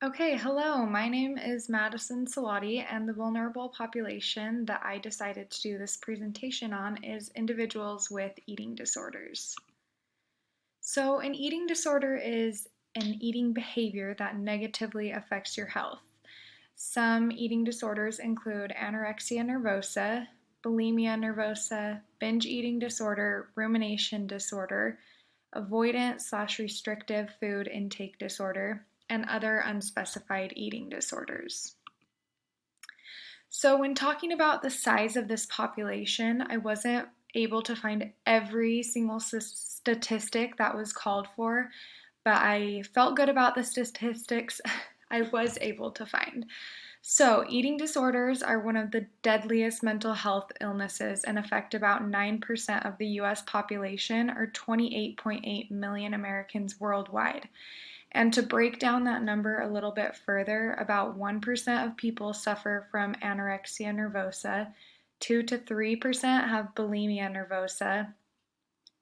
Okay, hello. My name is Madison Salati, and the vulnerable population that I decided to do this presentation on is individuals with eating disorders. So, an eating disorder is an eating behavior that negatively affects your health. Some eating disorders include anorexia nervosa, bulimia nervosa, binge eating disorder, rumination disorder, avoidant/restrictive food intake disorder, and other unspecified eating disorders. So, when talking about the size of this population, I wasn't able to find every single statistic that was called for, but I felt good about the statistics I was able to find. So, eating disorders are one of the deadliest mental health illnesses and affect about 9% of the US population, or 28.8 million Americans worldwide. And to break down that number a little bit further, about 1% of people suffer from anorexia nervosa, 2 to 3% have bulimia nervosa,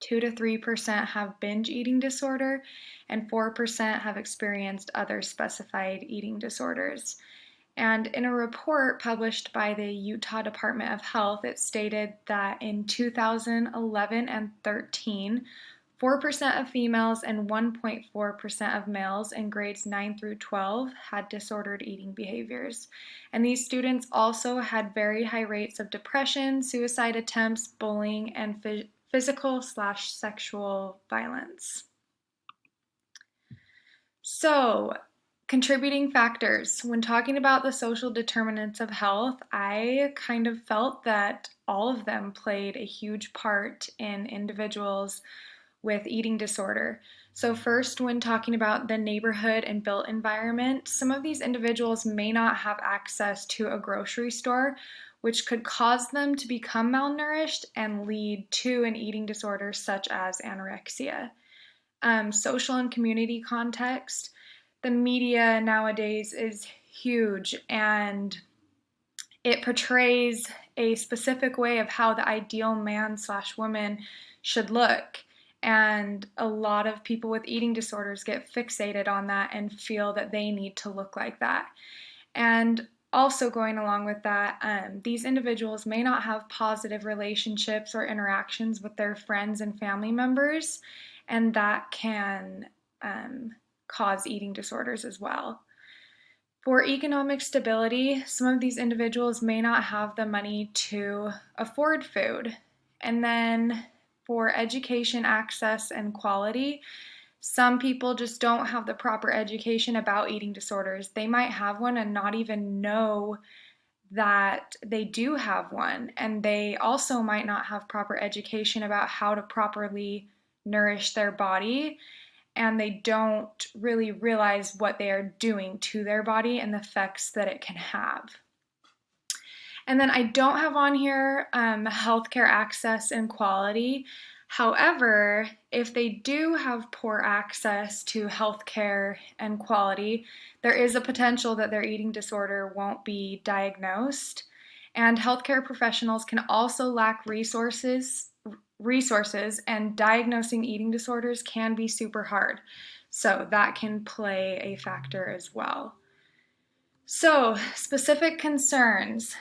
2 to 3% have binge eating disorder, and 4% have experienced other specified eating disorders. And in a report published by the Utah Department of Health, it stated that in 2011 and 13, 4% of females and 1.4% of males in grades 9 through 12 had disordered eating behaviors. And these students also had very high rates of depression, suicide attempts, bullying, and physical/sexual violence. So, contributing factors. When talking about the social determinants of health, I kind of felt that all of them played a huge part in individuals with eating disorder. So, first, when talking about the neighborhood and built environment, some of these individuals may not have access to a grocery store, which could cause them to become malnourished and lead to an eating disorder such as anorexia. Social and community context. The media nowadays is huge and it portrays a specific way of how the ideal man/woman should look. And a lot of people with eating disorders get fixated on that and feel that they need to look like that. And also, going along with that, these individuals may not have positive relationships or interactions with their friends and family members, and that can cause eating disorders as well. For economic stability, some of these individuals may not have the money to afford food. And then for education access and quality, some people just don't have the proper education about eating disorders. They might have one and not even know that they do have one. And they also might not have proper education about how to properly nourish their body, and they don't really realize what they are doing to their body and the effects that it can have. And then I don't have on here healthcare access and quality. However, if they do have poor access to healthcare and quality, there is a potential that their eating disorder won't be diagnosed. And healthcare professionals can also lack resources, and diagnosing eating disorders can be super hard. So that can play a factor as well. So, specific concerns.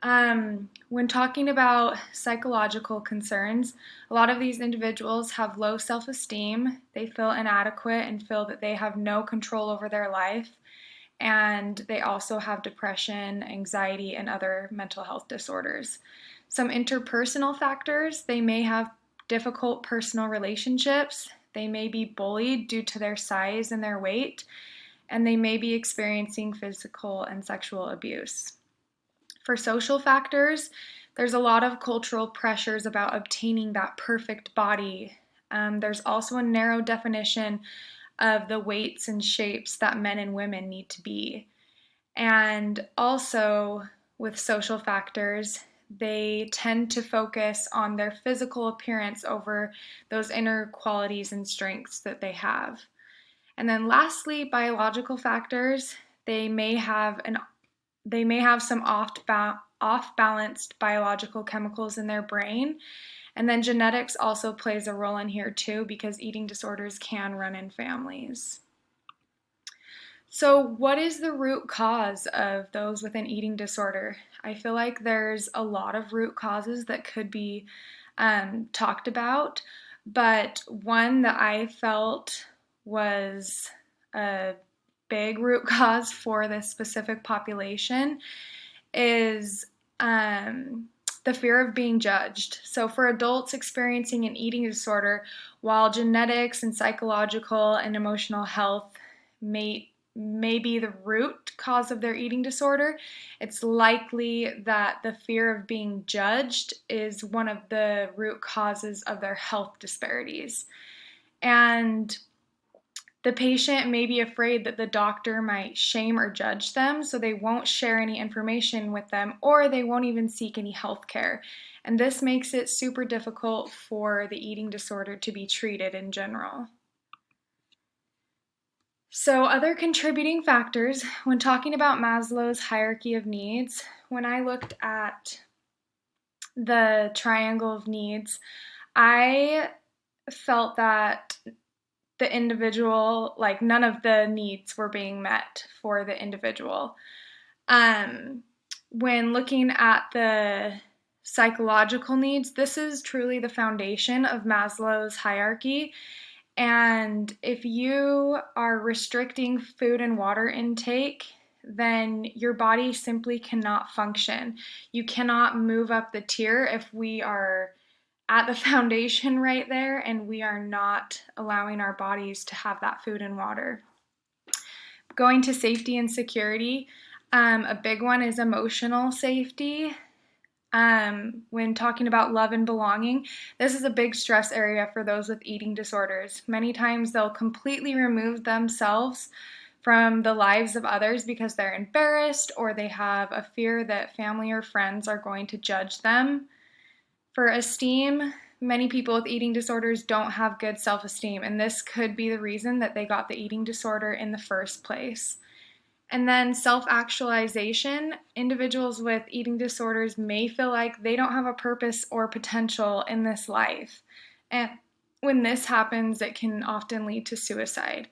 When talking about psychological concerns, a lot of these individuals have low self esteem, they feel inadequate and feel that they have no control over their life, and they also have depression, anxiety, and other mental health disorders. Some interpersonal factors: they may have difficult personal relationships, they may be bullied due to their size and their weight, and they may be experiencing physical and sexual abuse. For social factors, there's a lot of cultural pressures about obtaining that perfect body. There's also a narrow definition of the weights and shapes that men and women need to be. And also, with social factors, they tend to focus on their physical appearance over those inner qualities and strengths that they have. And then lastly, biological factors. They may have some off-balanced biological chemicals in their brain. And then genetics also plays a role in here too, because eating disorders can run in families. So, what is the root cause of those with an eating disorder? I feel like there's a lot of root causes that could be talked about, but one that I felt was a big root cause for this specific population is the fear of being judged. So, for adults experiencing an eating disorder, while genetics and psychological and emotional health may be the root cause of their eating disorder, it's likely that the fear of being judged is one of the root causes of their health disparities. And the patient may be afraid that the doctor might shame or judge them, so they won't share any information with them or they won't even seek any health care. And this makes it super difficult for the eating disorder to be treated in general. So, other contributing factors, when talking about Maslow's hierarchy of needs, when I looked at the triangle of needs, I felt that the individual, like none of the needs were being met for the individual. When looking at the psychological needs, this is truly the foundation of Maslow's hierarchy. And if you are restricting food and water intake, then your body simply cannot function. You cannot move up the tier if we are at the foundation right there and we are not allowing our bodies to have that food and water. Going to safety and security, a big one is emotional safety. When talking about love and belonging, this is a big stress area for those with eating disorders. Many times they'll completely remove themselves from the lives of others because they're embarrassed or they have a fear that family or friends are going to judge them. For esteem, many people with eating disorders don't have good self-esteem, and this could be the reason that they got the eating disorder in the first place. And then self-actualization, individuals with eating disorders may feel like they don't have a purpose or potential in this life. And when this happens, it can often lead to suicide.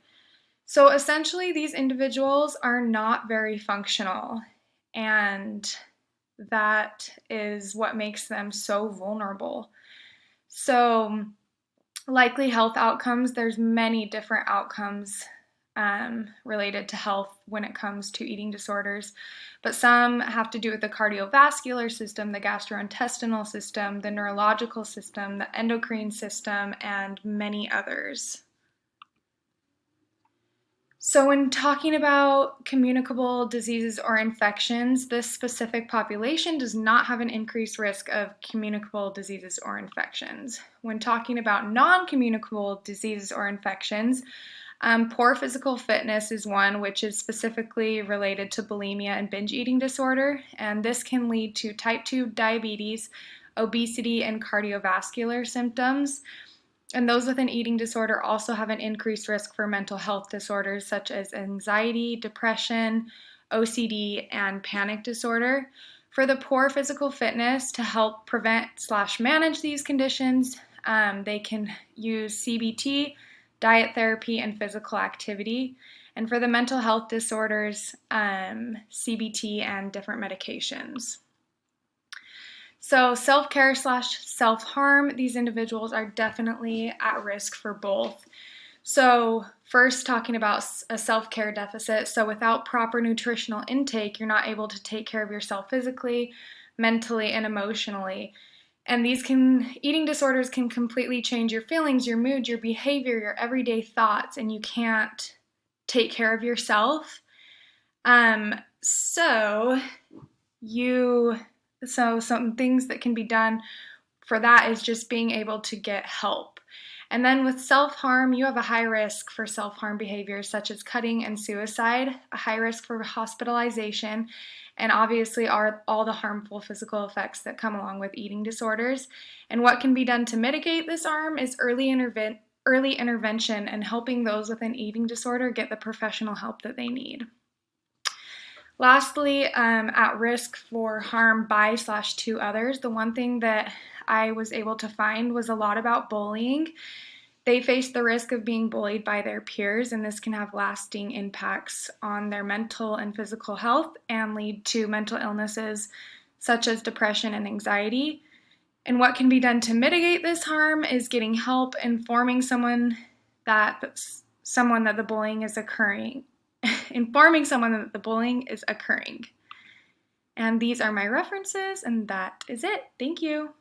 So essentially, these individuals are not very functional, and that is what makes them so vulnerable. So, likely health outcomes, there's many different outcomes related to health when it comes to eating disorders, but some have to do with the cardiovascular system, the gastrointestinal system, the neurological system, the endocrine system, and many others. So, when talking about communicable diseases or infections, this specific population does not have an increased risk of communicable diseases or infections. When talking about non-communicable diseases or infections, poor physical fitness is one which is specifically related to bulimia and binge eating disorder, and this can lead to type 2 diabetes, obesity, and cardiovascular symptoms. And those with an eating disorder also have an increased risk for mental health disorders such as anxiety, depression, OCD, and panic disorder. For the poor physical fitness, to help prevent/manage these conditions, they can use CBT, diet therapy, and physical activity. And for the mental health disorders, CBT and different medications. So self-care/self-harm, these individuals are definitely at risk for both. So first, talking about a self-care deficit. So without proper nutritional intake, you're not able to take care of yourself physically, mentally, and emotionally. And eating disorders can completely change your feelings, your mood, your behavior, your everyday thoughts, and you can't take care of yourself. So some things that can be done for that is just being able to get help. And then with self-harm, you have a high risk for self-harm behaviors such as cutting and suicide, a high risk for hospitalization, and obviously all the harmful physical effects that come along with eating disorders. And what can be done to mitigate this harm is early intervention and helping those with an eating disorder get the professional help that they need. Lastly, at risk for harm by/to others, the one thing that I was able to find was a lot about bullying. They face the risk of being bullied by their peers, and this can have lasting impacts on their mental and physical health and lead to mental illnesses such as depression and anxiety. And what can be done to mitigate this harm is getting help, informing someone that the bullying is occurring, informing someone that the bullying is occurring. And these are my references, and that is it. Thank you.